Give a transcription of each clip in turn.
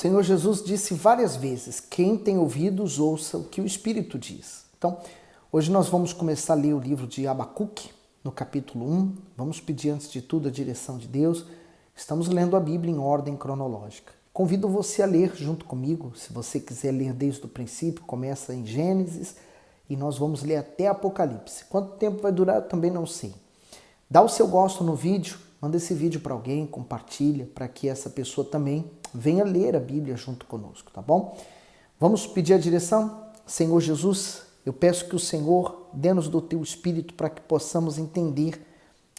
Senhor Jesus disse várias vezes: quem tem ouvidos, ouça o que o Espírito diz. Então, hoje nós vamos começar a ler o livro de Abacuque, no capítulo 1. Vamos pedir, antes de tudo, a direção de Deus. Estamos lendo a Bíblia em ordem cronológica. Convido você a ler junto comigo. Se você quiser ler desde o princípio, começa em Gênesis e nós vamos ler até Apocalipse. Quanto tempo vai durar, eu também não sei. Dá o seu gosto no vídeo, manda esse vídeo para alguém, compartilha, para que essa pessoa também venha ler a Bíblia junto conosco, tá bom? Vamos pedir a direção? Senhor Jesus, eu peço que o Senhor dê-nos do Teu Espírito para que possamos entender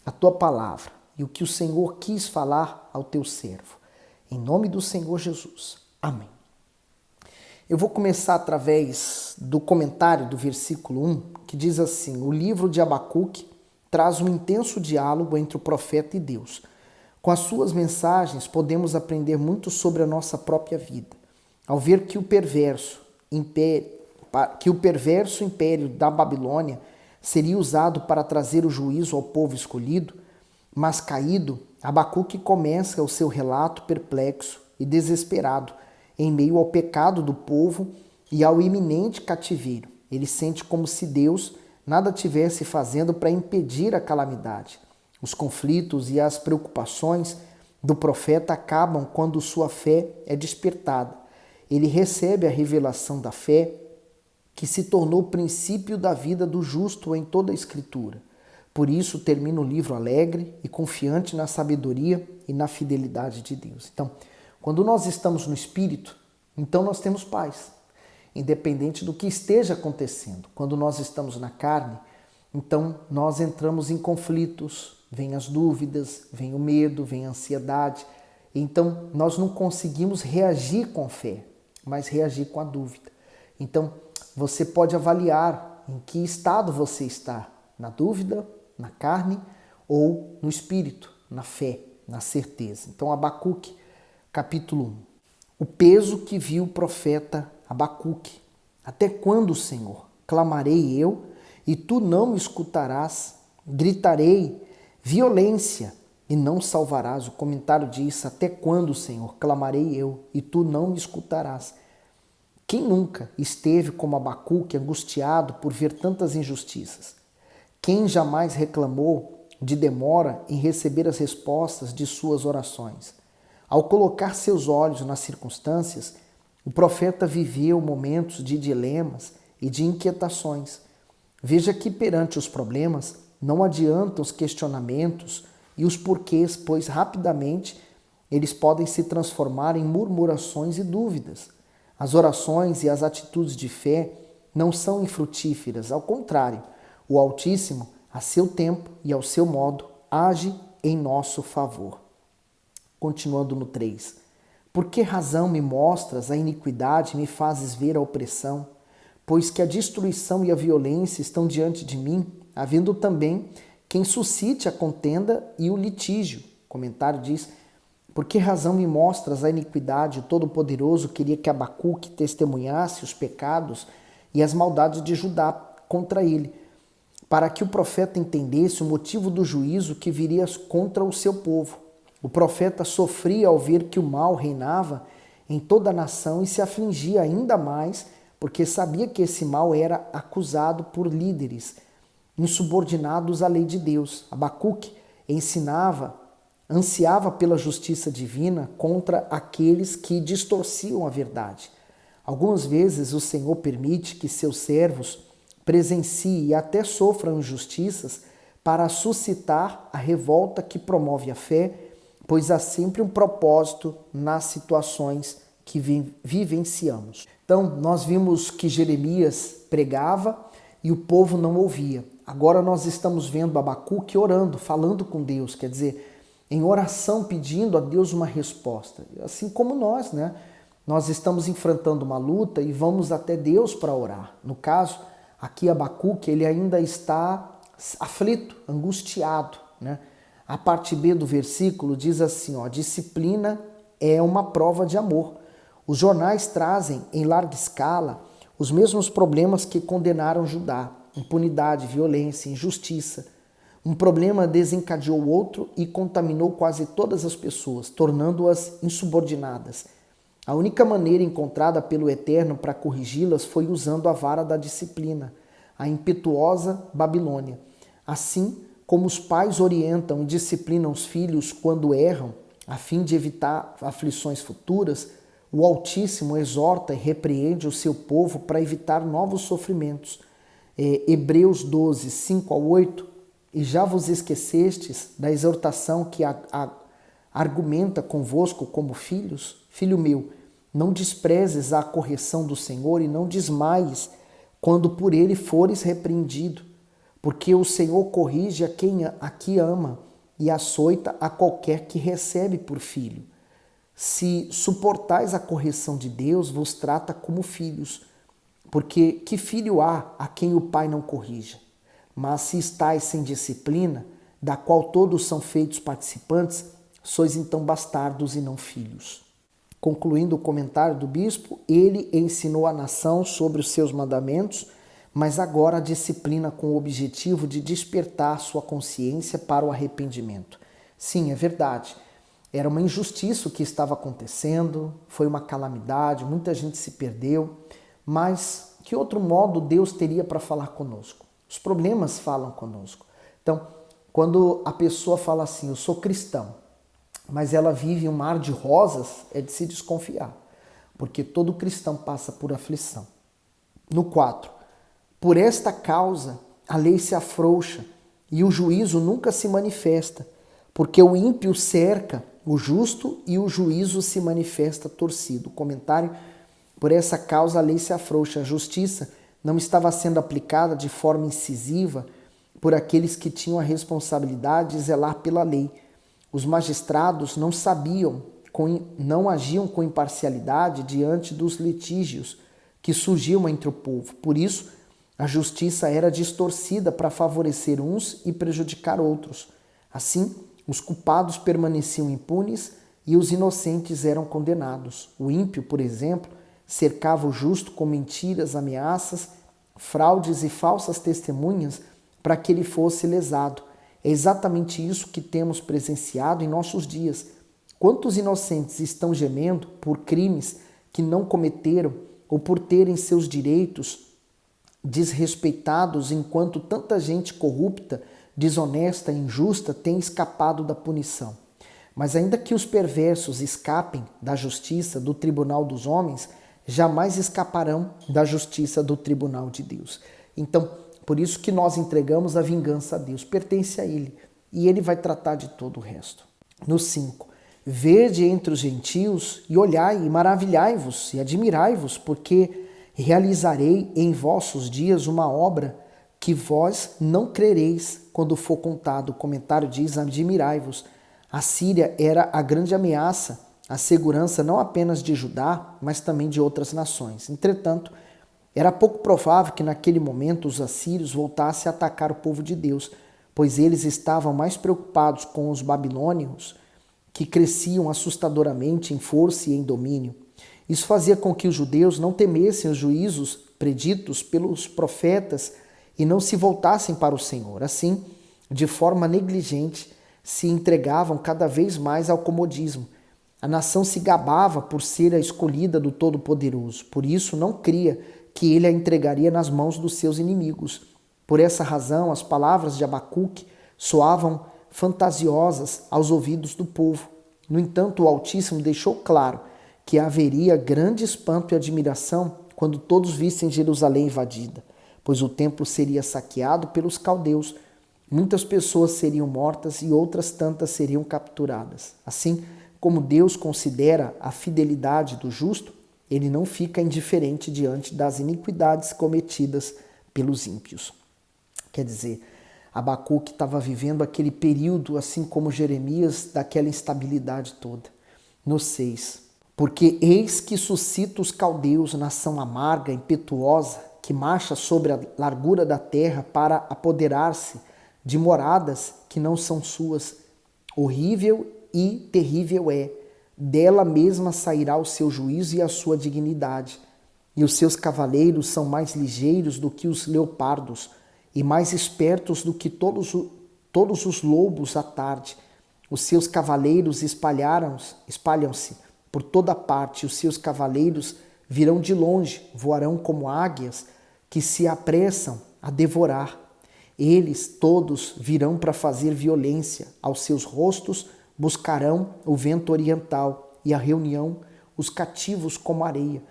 a Tua palavra e o que o Senhor quis falar ao Teu servo. Em nome do Senhor Jesus. Amém. Eu vou começar através do comentário do versículo 1, que diz assim: o livro de Abacuque traz um intenso diálogo entre o profeta e Deus. Com as suas mensagens, podemos aprender muito sobre a nossa própria vida. Ao ver que o perverso império da Babilônia seria usado para trazer o juízo ao povo escolhido, mas caído, Abacuque começa o seu relato perplexo e desesperado em meio ao pecado do povo e ao iminente cativeiro. Ele sente como se Deus nada tivesse fazendo para impedir a calamidade. Os conflitos e as preocupações do profeta acabam quando sua fé é despertada. Ele recebe a revelação da fé, que se tornou o princípio da vida do justo em toda a Escritura. Por isso termina o livro alegre e confiante na sabedoria e na fidelidade de Deus. Então, quando nós estamos no Espírito, então nós temos paz, independente do que esteja acontecendo. Quando nós estamos na carne, então nós entramos em conflitos, vem as dúvidas, vem o medo, vem a ansiedade. Então nós não conseguimos reagir com fé, mas reagir com a dúvida. Então você pode avaliar em que estado você está, na dúvida, na carne ou no espírito, na fé, na certeza. Então Abacuque, capítulo 1. O peso que viu o profeta Abacuque. Até quando, Senhor? Clamarei eu e tu não me escutarás. Gritarei violência e não salvarás. O comentário diz: até quando, Senhor? Clamarei eu e tu não me escutarás. Quem nunca esteve como Abacuque, angustiado por ver tantas injustiças? Quem jamais reclamou de demora em receber as respostas de suas orações? Ao colocar seus olhos nas circunstâncias, o profeta viveu momentos de dilemas e de inquietações. Veja que perante os problemas não adiantam os questionamentos e os porquês, pois rapidamente eles podem se transformar em murmurações e dúvidas. As orações e as atitudes de fé não são infrutíferas, ao contrário, o Altíssimo, a seu tempo e ao seu modo, age em nosso favor. Continuando no 3. Por que razão me mostras a iniquidade e me fazes ver a opressão? Pois que a destruição e a violência estão diante de mim, havendo também quem suscite a contenda e o litígio. O comentário diz: por que razão me mostras a iniquidade? O Todo-Poderoso queria que Abacuque testemunhasse os pecados e as maldades de Judá contra ele, para que o profeta entendesse o motivo do juízo que viria contra o seu povo. O profeta sofria ao ver que o mal reinava em toda a nação e se afligia ainda mais porque sabia que esse mal era acusado por líderes insubordinados à lei de Deus. Abacuque ansiava pela justiça divina contra aqueles que distorciam a verdade. Algumas vezes o Senhor permite que seus servos presenciem e até sofram injustiças para suscitar a revolta que promove a fé, pois há sempre um propósito nas situações que vivenciamos. Então, nós vimos que Jeremias pregava e o povo não ouvia. Agora nós estamos vendo Abacuque orando, falando com Deus, quer dizer, em oração pedindo a Deus uma resposta. Assim como nós, né? Nós estamos enfrentando uma luta e vamos até Deus para orar. No caso, aqui Abacuque, ele ainda está aflito, angustiado, né? A parte B do versículo diz assim, disciplina é uma prova de amor. Os jornais trazem em larga escala os mesmos problemas que condenaram Judá: impunidade, violência, injustiça. Um problema desencadeou outro e contaminou quase todas as pessoas, tornando-as insubordinadas. A única maneira encontrada pelo Eterno para corrigi-las foi usando a vara da disciplina, a impetuosa Babilônia. Assim como os pais orientam e disciplinam os filhos quando erram, a fim de evitar aflições futuras, o Altíssimo exorta e repreende o seu povo para evitar novos sofrimentos. Hebreus 12, 5-8. E já vos esquecestes da exortação que argumenta convosco como filhos? Filho meu, não desprezes a correção do Senhor e não desmaies quando por ele fores repreendido, porque o Senhor corrige a quem aqui ama e açoita a qualquer que recebe por filho. Se suportais a correção de Deus, vos trata como filhos, porque que filho há a quem o pai não corrija? Mas se estáis sem disciplina, da qual todos são feitos participantes, sois então bastardos e não filhos. Concluindo o comentário do bispo, ele ensinou a nação sobre os seus mandamentos, mas agora a disciplina com o objetivo de despertar sua consciência para o arrependimento. Sim, é verdade. Era uma injustiça o que estava acontecendo, foi uma calamidade, muita gente se perdeu, mas que outro modo Deus teria para falar conosco? Os problemas falam conosco. Então, quando a pessoa fala assim, eu sou cristão, mas ela vive um mar de rosas, é de se desconfiar, porque todo cristão passa por aflição. No 4, por esta causa a lei se afrouxa e o juízo nunca se manifesta, porque o ímpio cerca o justo e o juízo se manifesta torcido. Comentário, por essa causa a lei se afrouxa, a justiça não estava sendo aplicada de forma incisiva por aqueles que tinham a responsabilidade de zelar pela lei. Os magistrados não agiam com imparcialidade diante dos litígios que surgiam entre o povo. Por isso, a justiça era distorcida para favorecer uns e prejudicar outros. Assim, os culpados permaneciam impunes e os inocentes eram condenados. O ímpio, por exemplo, cercava o justo com mentiras, ameaças, fraudes e falsas testemunhas para que ele fosse lesado. É exatamente isso que temos presenciado em nossos dias. Quantos inocentes estão gemendo por crimes que não cometeram ou por terem seus direitos desrespeitados, enquanto tanta gente corrupta, desonesta e injusta tem escapado da punição. Mas ainda que os perversos escapem da justiça do tribunal dos homens, jamais escaparão da justiça do tribunal de Deus. Então, por isso que nós entregamos a vingança a Deus, pertence a Ele, e Ele vai tratar de todo o resto. No 5, vede entre os gentios e olhai e maravilhai-vos e admirai-vos, porque realizarei em vossos dias uma obra que vós não crereis quando for contado. O comentário diz, admirai-vos. A Síria era a grande ameaça, a segurança não apenas de Judá, mas também de outras nações. Entretanto, era pouco provável que naquele momento os assírios voltassem a atacar o povo de Deus, pois eles estavam mais preocupados com os babilônios, que cresciam assustadoramente em força e em domínio. Isso fazia com que os judeus não temessem os juízos preditos pelos profetas e não se voltassem para o Senhor. Assim, de forma negligente, se entregavam cada vez mais ao comodismo. A nação se gabava por ser a escolhida do Todo-Poderoso. Por isso, não cria que ele a entregaria nas mãos dos seus inimigos. Por essa razão, as palavras de Abacuque soavam fantasiosas aos ouvidos do povo. No entanto, o Altíssimo deixou claro que haveria grande espanto e admiração quando todos vissem Jerusalém invadida, pois o templo seria saqueado pelos caldeus. Muitas pessoas seriam mortas e outras tantas seriam capturadas. Assim como Deus considera a fidelidade do justo, ele não fica indiferente diante das iniquidades cometidas pelos ímpios. Quer dizer, Abacuque estava vivendo aquele período, assim como Jeremias, daquela instabilidade toda. No 6, porque eis que suscita os caldeus, nação amarga, impetuosa, que marcha sobre a largura da terra para apoderar-se de moradas que não são suas. Horrível e terrível é, dela mesma sairá o seu juízo e a sua dignidade. E os seus cavaleiros são mais ligeiros do que os leopardos, e mais espertos do que todos os lobos à tarde. Os seus cavaleiros espalham-se por toda parte, os seus cavaleiros virão de longe, voarão como águias que se apressam a devorar. Eles todos virão para fazer violência, aos seus rostos buscarão o vento oriental e a reunião os cativos como areia,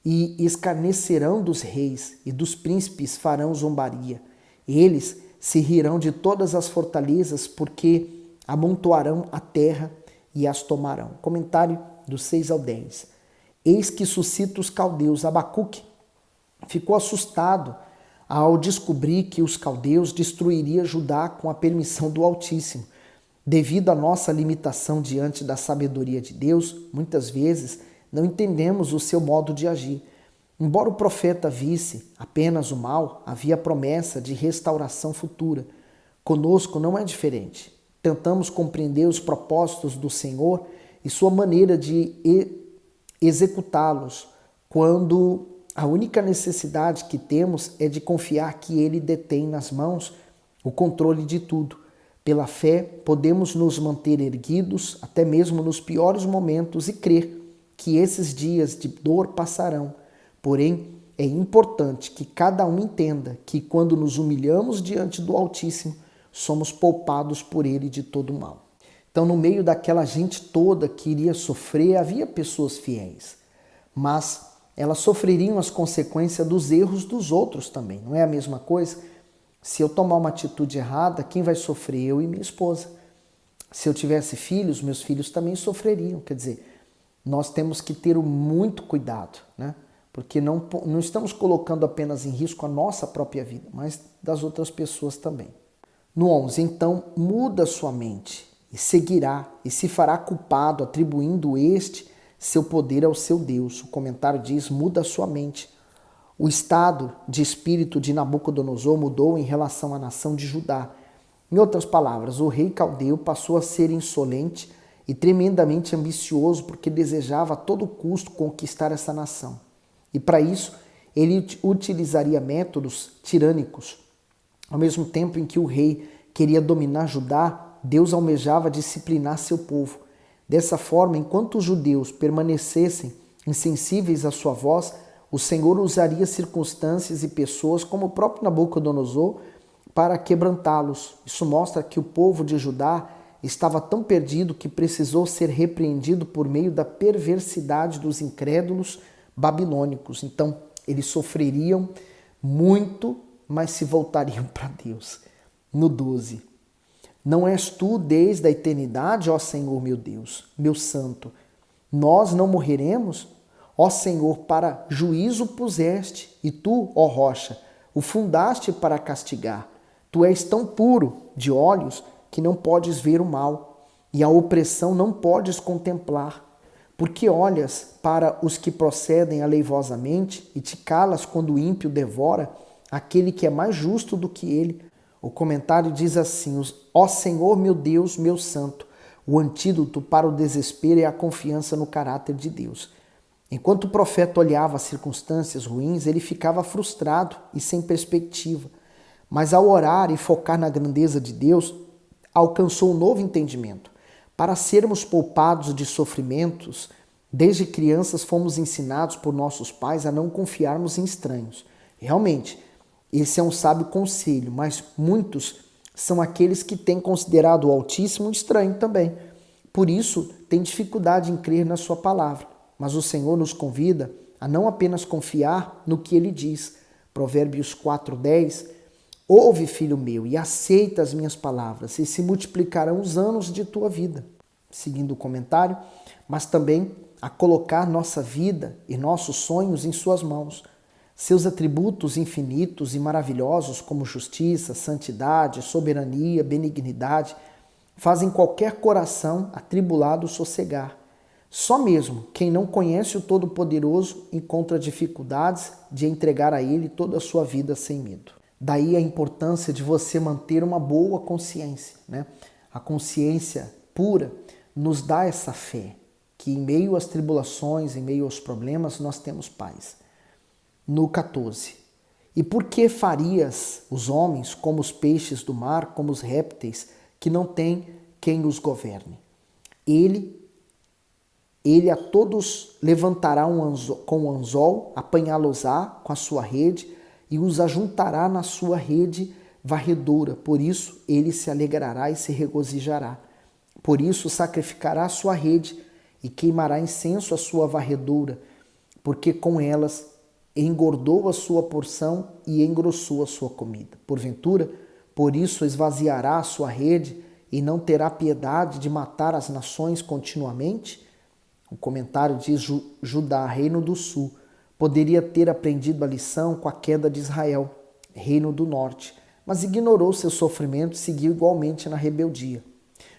e escarnecerão dos reis e dos príncipes farão zombaria. Eles se rirão de todas as fortalezas, porque amontoarão a terra e as tomarão. Comentário do 6 ao 10. Eis que suscita os caldeus. Abacuque ficou assustado ao descobrir que os caldeus destruiriam Judá com a permissão do Altíssimo. Devido à nossa limitação diante da sabedoria de Deus, muitas vezes não entendemos o seu modo de agir. Embora o profeta visse apenas o mal, havia promessa de restauração futura. Conosco não é diferente. Tentamos compreender os propósitos do Senhor e sua maneira de executá-los, quando a única necessidade que temos é de confiar que Ele detém nas mãos o controle de tudo. Pela fé, podemos nos manter erguidos até mesmo nos piores momentos e crer que esses dias de dor passarão. Porém, é importante que cada um entenda que quando nos humilhamos diante do Altíssimo, somos poupados por Ele de todo o mal. Então, no meio daquela gente toda que iria sofrer, havia pessoas fiéis, mas elas sofreriam as consequências dos erros dos outros também. Não é a mesma coisa? Se eu tomar uma atitude errada, quem vai sofrer? Eu e minha esposa. Se eu tivesse filhos, meus filhos também sofreriam. Quer dizer, nós temos que ter muito cuidado, né? Porque não estamos colocando apenas em risco a nossa própria vida, mas das outras pessoas também. No 11, então, muda sua mente e seguirá e se fará culpado, atribuindo seu poder ao seu Deus. O comentário diz, muda sua mente. O estado de espírito de Nabucodonosor mudou em relação à nação de Judá. Em outras palavras, o rei caldeu passou a ser insolente e tremendamente ambicioso porque desejava a todo custo conquistar essa nação. E para isso, ele utilizaria métodos tirânicos. Ao mesmo tempo em que o rei queria dominar Judá, Deus almejava disciplinar seu povo. Dessa forma, enquanto os judeus permanecessem insensíveis à sua voz, o Senhor usaria circunstâncias e pessoas como o próprio Nabucodonosor para quebrantá-los. Isso mostra que o povo de Judá estava tão perdido que precisou ser repreendido por meio da perversidade dos incrédulos babilônicos. Então, eles sofreriam muito, mas se voltariam para Deus. No 12. Não és tu desde a eternidade, ó Senhor meu Deus, meu santo. Nós não morreremos? Ó Senhor, para juízo puseste, e tu, ó rocha, o fundaste para castigar. Tu és tão puro de olhos que não podes ver o mal, e a opressão não podes contemplar. Porque olhas para os que procedem aleivosamente e te calas quando o ímpio devora aquele que é mais justo do que ele. O comentário diz assim, ó Senhor meu Deus, meu santo, o antídoto para o desespero é a confiança no caráter de Deus. Enquanto o profeta olhava as circunstâncias ruins, ele ficava frustrado e sem perspectiva. Mas ao orar e focar na grandeza de Deus, alcançou um novo entendimento. Para sermos poupados de sofrimentos, desde crianças fomos ensinados por nossos pais a não confiarmos em estranhos. Realmente, esse é um sábio conselho, mas muitos são aqueles que têm considerado o Altíssimo estranho também. Por isso, têm dificuldade em crer na sua palavra. Mas o Senhor nos convida a não apenas confiar no que Ele diz. Provérbios 4:10, ouve, filho meu, e aceita as minhas palavras, e se multiplicarão os anos de tua vida. Seguindo o comentário, mas também a colocar nossa vida e nossos sonhos em suas mãos. Seus atributos infinitos e maravilhosos, como justiça, santidade, soberania, benignidade, fazem qualquer coração atribulado sossegar. Só mesmo quem não conhece o Todo-Poderoso encontra dificuldades de entregar a Ele toda a sua vida sem medo. Daí a importância de você manter uma boa consciência, né? A consciência pura nos dá essa fé, que em meio às tribulações, em meio aos problemas, nós temos paz. No 14. E por que farias os homens como os peixes do mar, como os répteis, que não tem quem os governe? Ele Ele a todos levantará com um anzol, apanhá-los-á com a sua rede e os ajuntará na sua rede varredora. Por isso ele se alegrará e se regozijará. Por isso sacrificará a sua rede e queimará incenso à sua varredura, porque com elas engordou a sua porção e engrossou a sua comida. Porventura, por isso esvaziará a sua rede e não terá piedade de matar as nações continuamente? O comentário diz: Judá, reino do sul, poderia ter aprendido a lição com a queda de Israel, reino do norte, mas ignorou seu sofrimento e seguiu igualmente na rebeldia.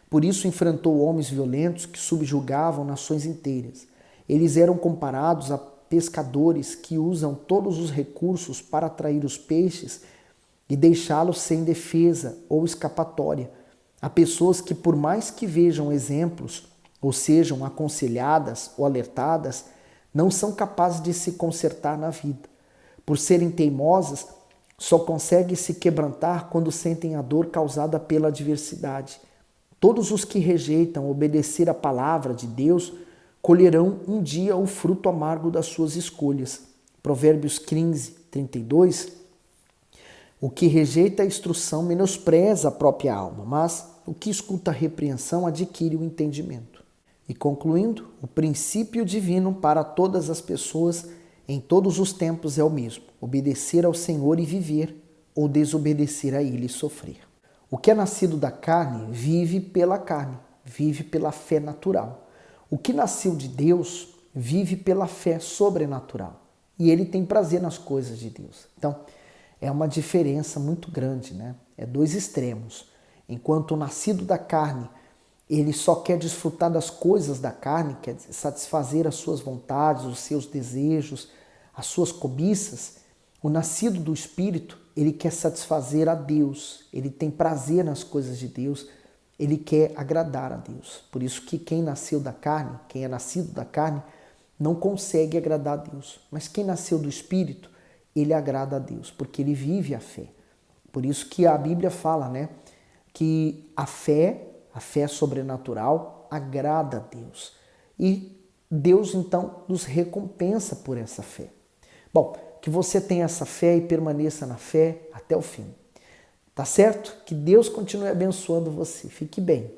Por isso enfrentou homens violentos que subjugavam nações inteiras. Eles eram comparados a pescadores que usam todos os recursos para atrair os peixes e deixá-los sem defesa ou escapatória. Há pessoas que, por mais que vejam exemplos ou sejam aconselhadas ou alertadas, não são capazes de se consertar na vida. Por serem teimosas, só conseguem se quebrantar quando sentem a dor causada pela adversidade. Todos os que rejeitam obedecer à palavra de Deus colherão um dia o fruto amargo das suas escolhas. Provérbios 15, 32. O que rejeita a instrução menospreza a própria alma, mas o que escuta a repreensão adquire o entendimento. E concluindo, o princípio divino para todas as pessoas em todos os tempos é o mesmo: obedecer ao Senhor e viver, ou desobedecer a Ele e sofrer. O que é nascido da carne vive pela carne, vive pela fé natural. O que nasceu de Deus vive pela fé sobrenatural. E ele tem prazer nas coisas de Deus. Então, é uma diferença muito grande, né? É dois extremos. Enquanto o nascido da carne, ele só quer desfrutar das coisas da carne, quer satisfazer as suas vontades, os seus desejos, as suas cobiças, o nascido do Espírito, ele quer satisfazer a Deus, ele tem prazer nas coisas de Deus, ele quer agradar a Deus. Por isso que quem nasceu da carne, quem é nascido da carne, não consegue agradar a Deus. Mas quem nasceu do Espírito, ele agrada a Deus, porque ele vive a fé. Por isso que a Bíblia fala, né, que a fé sobrenatural agrada a Deus. E Deus, então, nos recompensa por essa fé. Bom, que você tenha essa fé e permaneça na fé até o fim. Tá certo? Que Deus continue abençoando você. Fique bem.